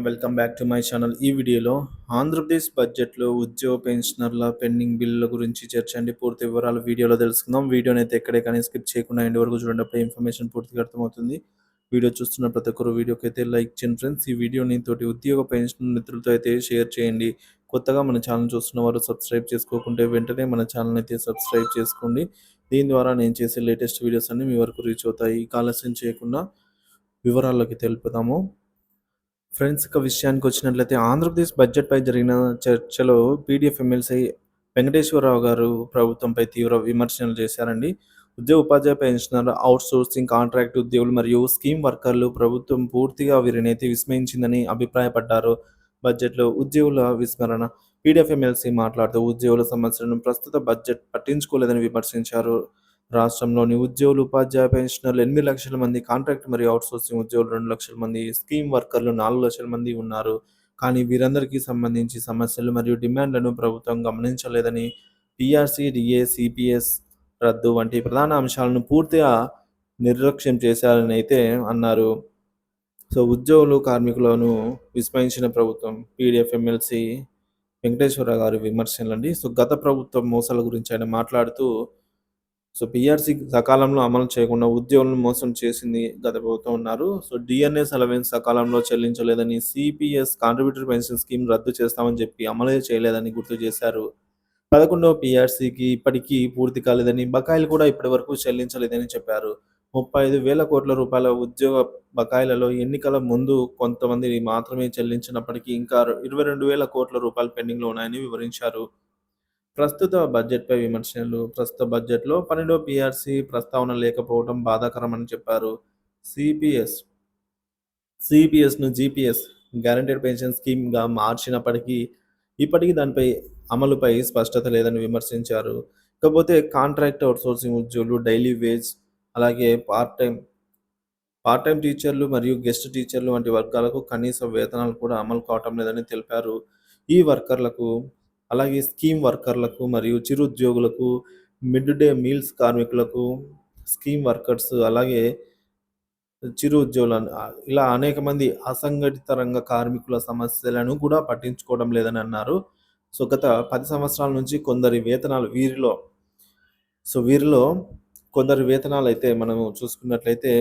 Welcome back to my channel. ఈ వీడియోలో ఆంధ్రప్రదేశ్ బడ్జెట్‌లో ఉద్యోగ పెన్షనర్ల పెండింగ్ బిల్లుల గురించి చర్చ అండి. పూర్తి వివరాలు వీడియోలో తెలుసుకుందాం. వీడియోనైతే ఎక్కడే కానీ స్కిప్ చేయకుండా ఎండ్ వరకు చూడండి. అప్పుడే ఇన్ఫర్మేషన్ పూర్తిగా అర్థమవుతుంది. వీడియో చూస్తున్న ప్రతి ఒక్కరు వీడియోకైతే లైక్ చేయండి ఫ్రెండ్స్. ఈ వీడియోని తోటి ఉద్యోగ పెన్షన్ మిత్రులతో అయితే షేర్ చేయండి. కొత్తగా మన ఛానల్ చూస్తున్న వారు సబ్స్క్రైబ్ చేసుకోకుంటే వెంటనే మన ఛానల్ అయితే సబ్స్క్రైబ్ చేసుకోండి. దీని ద్వారా నేను చేసే లేటెస్ట్ వీడియోస్ అన్నీ మీ వరకు రీచ్ అవుతాయి. ఇక ఆలస్యం చేయకుండా వివరాల్లోకి తెలుపుదాము. ఫ్రెండ్స్, ఇక విషయానికి వచ్చినట్లయితే ఆంధ్రప్రదేశ్ బడ్జెట్‌పై జరిగిన చర్చలో పీడీఎఫ్ ఎమ్మెల్సీ వెంకటేశ్వరరావు గారు ప్రభుత్వంపై తీవ్ర విమర్శలు చేశారండి. ఉద్యోగ ఉపాధ్యాయ పెన్షనర్, అవుట్‌సోర్సింగ్ కాంట్రాక్ట్ ఉద్యోగులు మరియు స్కీమ్ వర్కర్లు ప్రభుత్వం పూర్తిగా వీరినైతే విస్మయించిందని అభిప్రాయపడ్డారు. బడ్జెట్‌లో ఉద్యోగుల విస్మరణ. పీడీఎఫ్ ఎమ్మెల్సీ మాట్లాడుతూ ఉద్యోగుల సమస్యలను ప్రస్తుత బడ్జెట్ పట్టించుకోలేదని విమర్శించారు. రాష్ట్రంలోని ఉద్యోగులు, ఉపాధ్యాయ పెన్షనర్లు 8 లక్షల మంది, కాంట్రాక్ట్ మరియు అవుట్‌సోర్సింగ్ ఉద్యోగులు 2 లక్షల మంది, స్కీమ్ వర్కర్లు 4 లక్షల మంది ఉన్నారు. కానీ వీరందరికీ సంబంధించి సమస్యలు మరియు డిమాండ్లను ప్రభుత్వం గమనించలేదని, పీఆర్సీ, డీఏ, సీపీఎస్ రద్దు వంటి ప్రధాన అంశాలను పూర్తిగా నిర్లక్ష్యం చేశారని అయితే అన్నారు. ఉద్యోగులు, కార్మికులను విస్మరించిన ప్రభుత్వం. పీడీఎఫ్ ఎమ్మెల్సీ వెంకటేశ్వరరావు గారి విమర్శలండి. గత ప్రభుత్వం మోసాల గురించి ఆయన మాట్లాడుతూ పీఆర్సీ సకాలంలో అమలు చేయకుండా ఉద్యోగులను మోసం చేసింది గత ప్రభుత్వం అన్నారు. డిఎన్ఎస్ అలవెన్స్ సకాలంలో చెల్లించలేదని, సిపిఎస్ కాంట్రిబ్యూటరీ పెన్షన్ స్కీమ్ రద్దు చేస్తామని చెప్పి అమలే చేయలేదని గుర్తు చేశారు. 11వ పీఆర్సీకి ఇప్పటికీ పూర్తి కాలేదని, బకాయిలు కూడా ఇప్పటివరకు చెల్లించలేదని చెప్పారు. 35,000 కోట్ల రూపాయల ఉద్యోగ బకాయిలలో ఎన్నికల ముందు కొంతమంది మాత్రమే చెల్లించినప్పటికీ ఇంకా 22,000 కోట్ల రూపాయలు పెండింగ్లో ఉన్నాయని వివరించారు. ప్రస్తుత బడ్జెట్‌పై విమర్శలు. ప్రస్తుత బడ్జెట్‌లో 12వ పీఆర్సీ ప్రస్తావన లేకపోవడం బాధాకరమని చెప్పారు. సిపిఎస్ సిపిఎస్‌ను జీపీఎస్ గ్యారంటీడ్ పెన్షన్ స్కీమ్‌గా మార్చినప్పటికీ ఇప్పటికీ దానిపై అమలుపై స్పష్టత లేదని విమర్శించారు. ఇకపోతే కాంట్రాక్ట్ అవుట్‌సోర్సింగ్ ఉద్యోగులు, డైలీ వేజ్, అలాగే పార్ట్ టైమ్ టీచర్లు మరియు గెస్ట్ టీచర్లు వంటి వర్గాలకు కనీస వేతనాలు కూడా అమలు కావటం లేదని తెలిపారు. ఈ వర్కర్లకు, అలాగే స్కీమ్ వర్కర్లకు మరియు చిరుద్యోగులకు, మిడ్ డే మీల్స్ కార్మికులకు, స్కీమ్ వర్కర్స్, అలాగే చిరు ఉద్యోగులను ఇలా అనేక మంది అసంఘటిత రంగ కార్మికుల సమస్యలను కూడా పట్టించుకోవడం లేదని అన్నారు. గత 10 సంవత్సరాల నుంచి వీరిలో కొందరి వేతనాలు అయితే మనము చూసుకున్నట్లయితే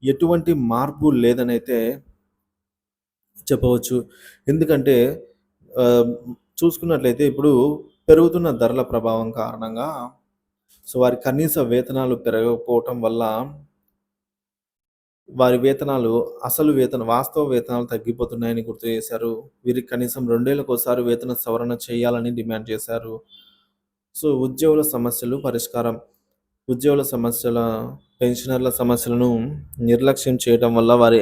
ఎటువంటి మార్పు లేదనైతే చెప్పవచ్చు. ఎందుకంటే చూసుకున్నట్లయితే ఇప్పుడు పెరుగుతున్న ధరల ప్రభావం కారణంగా వారి కనీస వేతనాలు పెరగకపోవటం వల్ల వారి వేతనాలు, వాస్తవ వేతనాలు తగ్గిపోతున్నాయని గుర్తు చేశారు. వీరికి కనీసం 2 ఏళ్లకోసారి వేతన సవరణ చేయాలని డిమాండ్ చేశారు. ఉద్యోగుల సమస్యలు పరిష్కారం. పెన్షనర్ల సమస్యలను నిర్లక్ష్యం చేయడం వల్ల వారి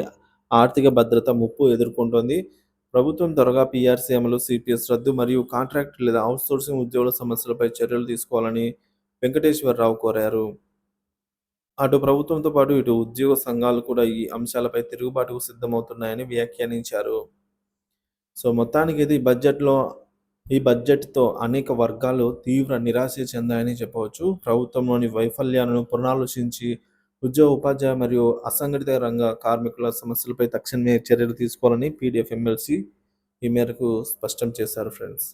ఆర్థిక భద్రత ముప్పు ఎదుర్కొంటోంది. ప్రభుత్వం త్వరగా పీఆర్సీ అమలు, సిపిఎస్ రద్దు మరియు కాంట్రాక్ట్ లేదా అవుట్‌సోర్సింగ్ ఉద్యోగుల సమస్యలపై చర్యలు తీసుకోవాలని వెంకటేశ్వరరావు కోరారు. అటు ప్రభుత్వంతో పాటు ఇటు ఉద్యోగ సంఘాలు కూడా ఈ అంశాలపై తిరుగుబాటుకు సిద్ధమవుతున్నాయని వ్యాఖ్యానించారు. మొత్తానికైతే ఈ బడ్జెట్‌తో అనేక వర్గాలు తీవ్ర నిరాశ చెందాయని చెప్పవచ్చు. ప్రభుత్వంలోని వైఫల్యాలను పునరాలోచించి ఉద్యోగ, ఉపాధ్యాయ మరియు అసంఘటిత రంగ కార్మికుల సమస్యలపై తక్షణమే చర్యలు తీసుకోవాలని పీడీఎఫ్ ఎమ్మెల్సీ ఈ మేరకు స్పష్టం చేశారు ఫ్రెండ్స్.